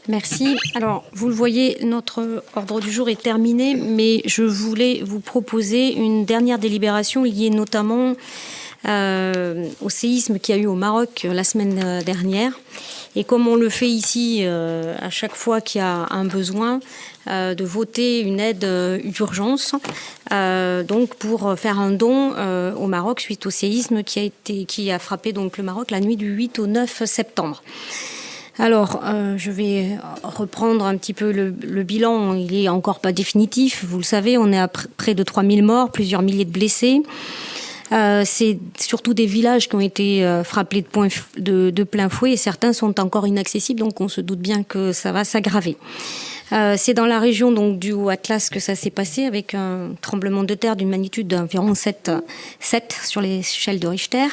Merci. Alors, vous le voyez, notre ordre du jour est terminé, mais je voulais vous proposer une dernière délibération liée notamment au séisme qu'il y a eu au Maroc la semaine dernière. Et comme on le fait ici à chaque fois qu'il y a un besoin, de voter une aide d'urgence, donc pour faire un don au Maroc suite au séisme qui a frappé donc le Maroc la nuit du 8 au 9 septembre. Alors, je vais reprendre un petit peu le bilan. Il est encore pas définitif. Vous le savez, on est à près de 3000 morts, plusieurs milliers de blessés. C'est surtout des villages qui ont été frappés de plein fouet et certains sont encore inaccessibles, donc on se doute bien que ça va s'aggraver. C'est dans la région donc du Haut-Atlas que ça s'est passé avec un tremblement de terre d'une magnitude d'environ 7 sur l'échelle de Richter.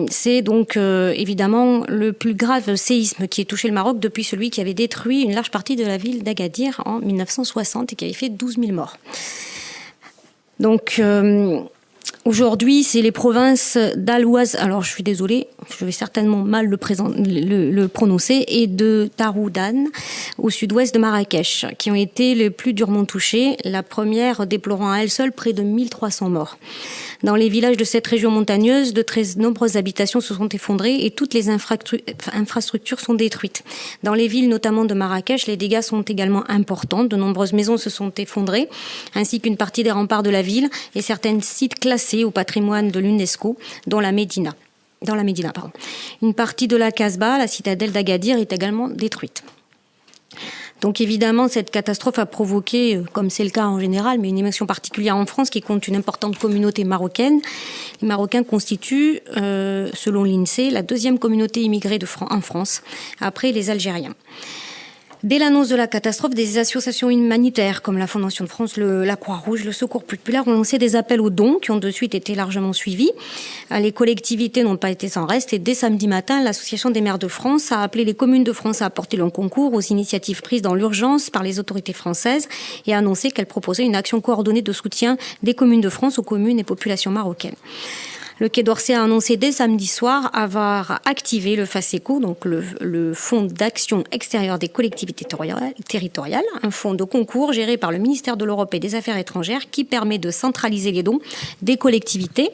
C'est donc évidemment le plus grave séisme qui ait touché le Maroc depuis celui qui avait détruit une large partie de la ville d'Agadir en 1960 et qui avait fait 12 000 morts. Donc aujourd'hui, c'est les provinces d'Al-Ouaz, alors je suis désolée, je vais certainement mal le prononcer, et de Taroudan, au sud-ouest de Marrakech, qui ont été les plus durement touchées, la première déplorant à elle seule près de 1300 morts. Dans les villages de cette région montagneuse, de très nombreuses habitations se sont effondrées et toutes les infrastructures sont détruites. Dans les villes, notamment de Marrakech, les dégâts sont également importants. De nombreuses maisons se sont effondrées, ainsi qu'une partie des remparts de la ville et certains sites classés au patrimoine de l'UNESCO, dont la Médina. Une partie de la Casbah, la citadelle d'Agadir, est également détruite. Donc évidemment, cette catastrophe a provoqué, comme c'est le cas en général, mais une émotion particulière en France qui compte une importante communauté marocaine. Les Marocains constituent, selon l'INSEE, la deuxième communauté immigrée en France, après les Algériens. Dès l'annonce de la catastrophe, des associations humanitaires comme la Fondation de France, la Croix-Rouge, le Secours populaire ont lancé des appels aux dons qui ont de suite été largement suivis. Les collectivités n'ont pas été sans reste et dès samedi matin, l'Association des maires de France a appelé les communes de France à apporter leur concours aux initiatives prises dans l'urgence par les autorités françaises et a annoncé qu'elle proposait une action coordonnée de soutien des communes de France aux communes et populations marocaines. Le Quai d'Orsay a annoncé dès samedi soir avoir activé le FACECO, donc le Fonds d'action extérieure des collectivités territoriales, un fonds de concours géré par le ministère de l'Europe et des Affaires étrangères qui permet de centraliser les dons des collectivités